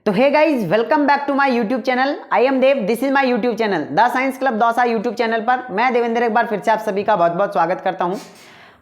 तो hey guys, welcome back to my YouTube channel. I am Dev, this is my YouTube channel the science club Dausa YouTube channel पर मैं देवेंद्र एक बार फिर से आप सभी का बहुत बहुत स्वागत करता हूं।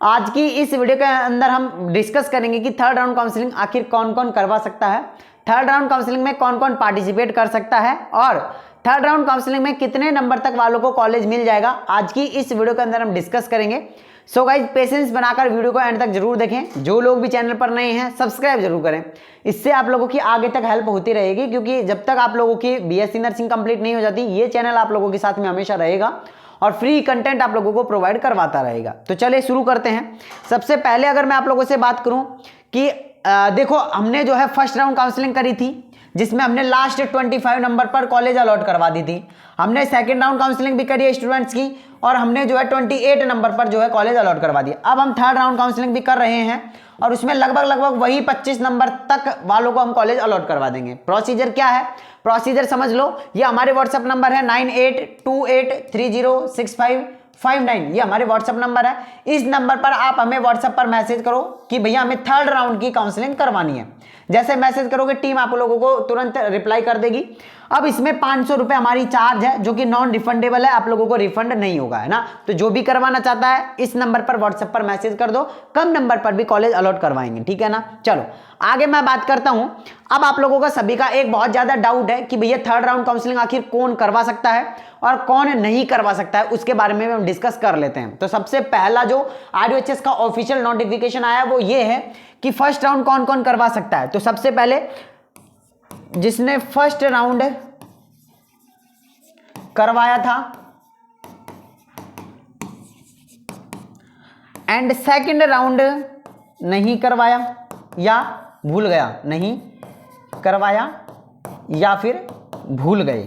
आज की इस वीडियो के अंदर हम डिस्कस करेंगे कि थर्ड राउंड काउंसलिंग आखिर कौन कौन करवा सकता है, थर्ड राउंड काउंसलिंग में कौन कौन पार्टिसिपेट कर सकता है और थर्ड राउंड काउंसलिंग में कितने नंबर तक वालों को कॉलेज मिल जाएगा। आज की इस वीडियो के अंदर हम डिस्कस करेंगे। सो गाइज, पेशेंस बनाकर वीडियो को एंड तक जरूर देखें। जो लोग भी चैनल पर नए हैं सब्सक्राइब जरूर करें, इससे आप लोगों की आगे तक हेल्प होती रहेगी, क्योंकि जब तक आप लोगों की बीएससी नर्सिंग कंप्लीट नहीं हो जाती ये चैनल आप लोगों के साथ में हमेशा रहेगा और फ्री कंटेंट आप लोगों को प्रोवाइड करवाता रहेगा। तो चलिए शुरू करते हैं। सबसे पहले अगर मैं आप लोगों से बात करूं कि देखो, हमने जो है फर्स्ट राउंड काउंसलिंग करी थी जिसमें हमने लास्ट 25 नंबर पर कॉलेज अलॉट करवा दी थी। हमने सेकंड राउंड काउंसलिंग भी करी है स्टूडेंट्स की और हमने जो है 28 नंबर पर जो है कॉलेज अलॉट करवा दिया। अब हम थर्ड राउंड काउंसलिंग भी कर रहे हैं और उसमें लगभग वही 25 नंबर तक वालों को हम कॉलेज अलॉट करवा देंगे। प्रोसीजर क्या है, प्रोसीजर समझ लो। ये हमारे व्हाट्सएप नंबर है 9828306559। ये हमारे व्हाट्सएप नंबर है। इस नंबर पर आप हमें व्हाट्सएप पर मैसेज करो कि भैया हमें थर्ड राउंड की काउंसलिंग करवानी है। जैसे मैसेज करोगे टीम आप लोगों को तुरंत रिप्लाई कर देगी। अब इसमें 500 रुपए हमारी चार्ज है जो कि नॉन रिफंडेबल है, आप लोगों को रिफंड नहीं होगा, है ना। तो जो भी करवाना चाहता है इस नंबर पर व्हाट्सएप पर मैसेज कर दो, कम नंबर पर भी कॉलेज अलॉट करवाएंगे, ठीक है ना। चलो आगे मैं बात करता हूं। अब आप लोगों का सभी का एक बहुत ज्यादा डाउट है कि भैया थर्ड राउंड काउंसलिंग आखिर कौन करवा सकता है और कौन नहीं करवा सकता है, उसके बारे में हम डिस्कस कर लेते हैं। तो सबसे पहला जो RUHS का ऑफिशियल नोटिफिकेशन आया वो ये है कि फर्स्ट राउंड कौन कौन करवा सकता है। तो सबसे पहले जिसने फर्स्ट राउंड करवाया था एंड सेकंड राउंड नहीं करवाया या भूल गया, नहीं करवाया या फिर भूल गए,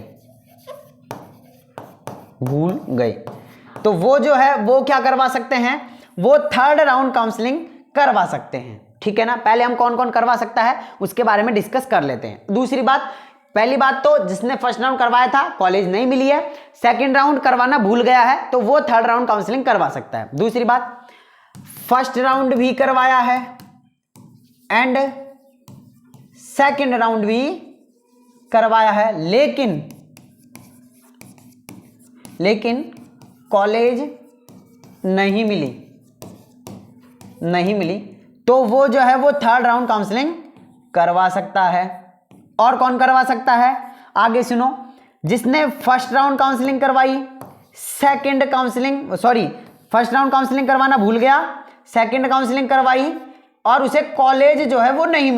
तो वो जो है वो क्या करवा सकते हैं, वो थर्ड राउंड काउंसलिंग करवा सकते हैं, ठीक है ना। पहले हम कौन कौन करवा सकता है उसके बारे में डिस्कस कर लेते हैं। दूसरी बात, पहली बात तो जिसने फर्स्ट राउंड करवाया था कॉलेज नहीं मिली है, सेकंड राउंड करवाना भूल गया है, तो वो थर्ड राउंड काउंसलिंग करवा सकता है। दूसरी बात, फर्स्ट राउंड भी करवाया है एंड सेकंड राउंड भी करवाया है लेकिन कॉलेज नहीं मिली, तो वो जो है वो थर्ड राउंड काउंसलिंग करवा सकता है। और कौन करवा सकता है, आगे सुनो। जिसने फर्स्ट राउंड काउंसलिंग करवाई, फर्स्ट राउंड काउंसलिंग करवाना भूल गया, सेकंड काउंसलिंग करवाई और उसे कॉलेज जो है वो नहीं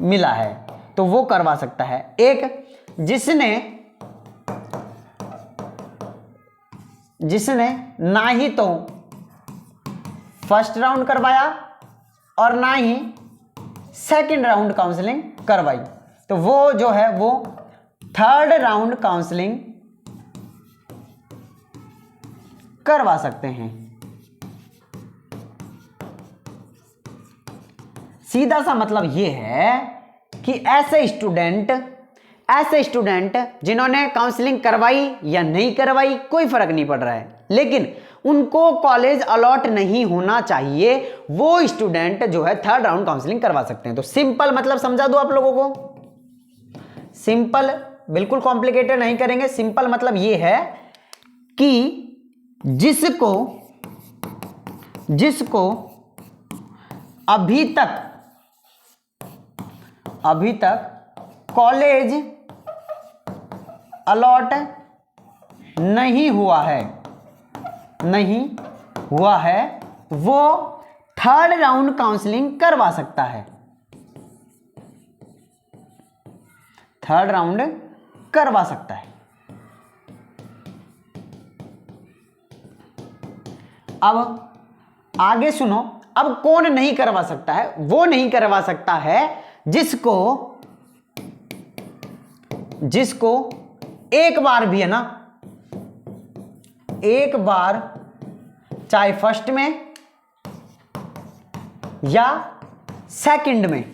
मिला है, तो वो करवा सकता है। एक जिसने ना ही तो फर्स्ट राउंड करवाया और ना ही सेकंड राउंड काउंसलिंग करवाई, तो वो जो है वो थर्ड राउंड काउंसलिंग करवा सकते हैं। सीधा सा मतलब ये है कि ऐसे स्टूडेंट जिन्होंने काउंसलिंग करवाई या नहीं करवाई कोई फर्क नहीं पड़ रहा है, लेकिन उनको कॉलेज अलॉट नहीं होना चाहिए, वो स्टूडेंट जो है थर्ड राउंड काउंसलिंग करवा सकते हैं। तो सिंपल मतलब समझा दो आप लोगों को, सिंपल, बिल्कुल कॉम्प्लिकेटेड नहीं करेंगे। सिंपल मतलब ये है कि जिसको अभी तक कॉलेज अलॉट नहीं हुआ है वो थर्ड राउंड काउंसलिंग करवा सकता है, थर्ड राउंड करवा सकता है। अब आगे सुनो। अब कौन नहीं करवा सकता है, वो नहीं करवा सकता है जिसको एक बार भी, है ना, एक बार चाहे फर्स्ट में या सेकंड में,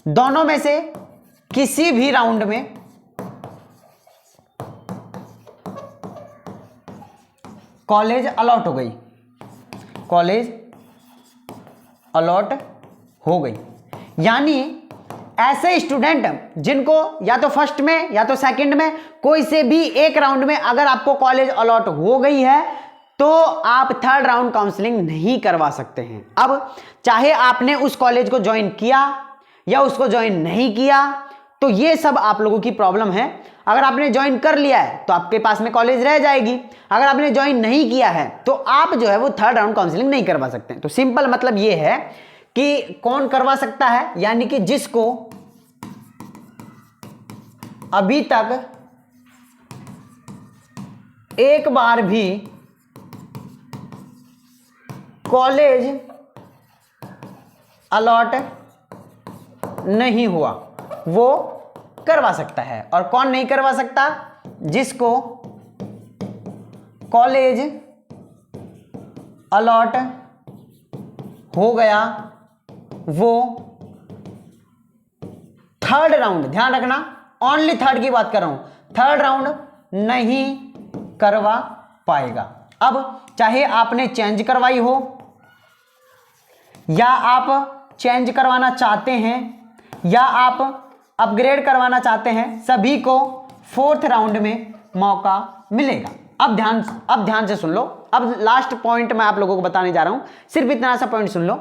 दोनों में से किसी भी राउंड में कॉलेज अलॉट हो गई, यानी ऐसे स्टूडेंट जिनको या तो फर्स्ट में या तो सेकंड में कोई से भी एक राउंड में अगर आपको कॉलेज अलॉट हो गई है तो आप थर्ड राउंड काउंसलिंग नहीं करवा सकते हैं। अब चाहे आपने उस कॉलेज को ज्वाइन किया या उसको ज्वाइन नहीं किया, तो ये सब आप लोगों की प्रॉब्लम है। अगर आपने ज्वाइन कर लिया है तो आपके पास में कॉलेज रह जाएगी, अगर आपने ज्वाइन नहीं किया है तो आप जो है वो थर्ड राउंड काउंसलिंग नहीं करवा सकते। तो सिंपल मतलब ये है कि कौन करवा सकता है, यानी कि जिसको अभी तक एक बार भी कॉलेज अलॉट नहीं हुआ वो करवा सकता है। और कौन नहीं करवा सकता? जिसको कॉलेज अलॉट हो गया वो थर्ड राउंड, ध्यान रखना ओनली थर्ड की बात कर रहा हूं, थर्ड राउंड नहीं करवा पाएगा। अब चाहे आपने चेंज करवाई हो या आप चेंज करवाना चाहते हैं या आप अपग्रेड करवाना चाहते हैं, सभी को फोर्थ राउंड में मौका मिलेगा। अब ध्यान से सुन लो, अब लास्ट पॉइंट मैं आप लोगों को बताने जा रहा हूं, सिर्फ इतना सा पॉइंट सुन लो।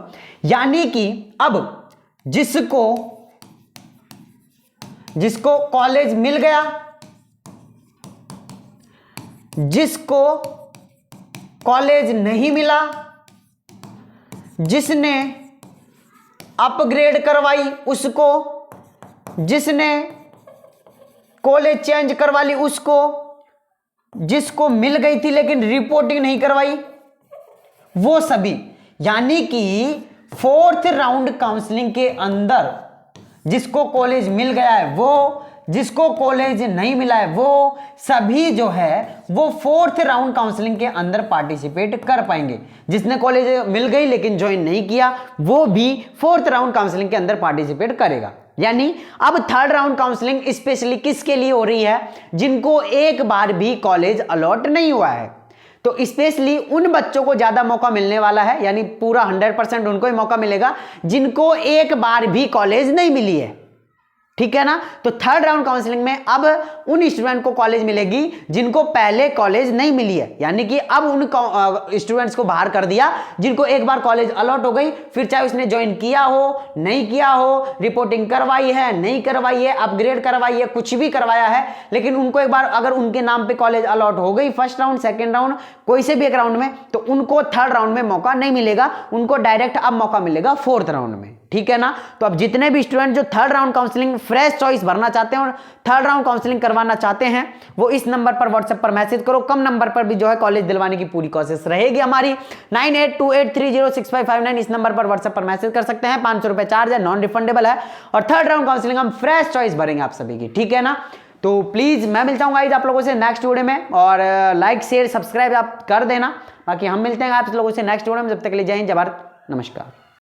यानी कि अब जिसको कॉलेज मिल गया, जिसको कॉलेज नहीं मिला, जिसने अपग्रेड करवाई उसको, जिसने कॉलेज चेंज करवा ली उसको, जिसको मिल गई थी लेकिन रिपोर्टिंग नहीं करवाई, वो सभी, यानी कि फोर्थ राउंड काउंसलिंग के अंदर जिसको कॉलेज मिल गया है वो, जिसको कॉलेज नहीं मिला है वो, सभी जो है वो फोर्थ राउंड काउंसलिंग के अंदर पार्टिसिपेट कर पाएंगे। जिसने कॉलेज मिल गई लेकिन ज्वाइन नहीं किया वो भी फोर्थ राउंड काउंसलिंग के अंदर पार्टिसिपेट करेगा। यानी अब थर्ड राउंड काउंसलिंग स्पेशली किसके लिए हो रही है? जिनको एक बार भी कॉलेज अलॉट नहीं हुआ है। तो स्पेशली उन बच्चों को ज्यादा मौका मिलने वाला है, यानी पूरा 100% उनको ही मौका मिलेगा जिनको एक बार भी कॉलेज नहीं मिली है, ठीक है ना। तो थर्ड राउंड काउंसलिंग में अब उन स्टूडेंट को कॉलेज मिलेगी जिनको पहले कॉलेज नहीं मिली है, यानी कि अब उन स्टूडेंट्स को बाहर कर दिया जिनको एक बार कॉलेज अलॉट हो गई, फिर चाहे उसने ज्वाइन किया हो नहीं किया हो, रिपोर्टिंग करवाई है नहीं करवाई है, अपग्रेड करवाई है, कुछ भी करवाया है, लेकिन उनको एक बार अगर उनके नाम पे कॉलेज अलॉट हो गई फर्स्ट राउंड सेकेंड राउंड कोई से भी एक राउंड में, तो उनको थर्ड राउंड में मौका नहीं मिलेगा, उनको डायरेक्ट अब मौका मिलेगा फोर्थ राउंड में, ठीक है ना। तो अब जितने भी स्टूडेंट जो third round counselling fresh choice भरना चाहते हैं और थर्ड राउंड काउंसलिंग करवाना चाहते हैं वो इस नंबर पर व्हाट्सएप पर मैसेज करो। कम नंबर पर भी जो है कॉलेज दिलवाने की पूरी कोशिश रहेगी हमारी। 9828306559 इस नंबर पर व्हाट्सएप पर मैसेज कर सकते हैं। 500 रुपए चार्ज है, नॉन रिफंडेबल है और थर्ड राउंड काउंसलिंग हम फ्रेश चॉइस भरेंगे आप सभी की, ठीक है ना। तो प्लीज मैं मिलता हूँ गाइस आप लोगों से नेक्स्ट वीडियो में, और लाइक शेयर सब्सक्राइब आप कर देना। बाकी हम मिलते हैं आप लोगों से नेक्स्ट वीडियो में, जब तक के लिए जय हिंद जय भारत, नमस्कार।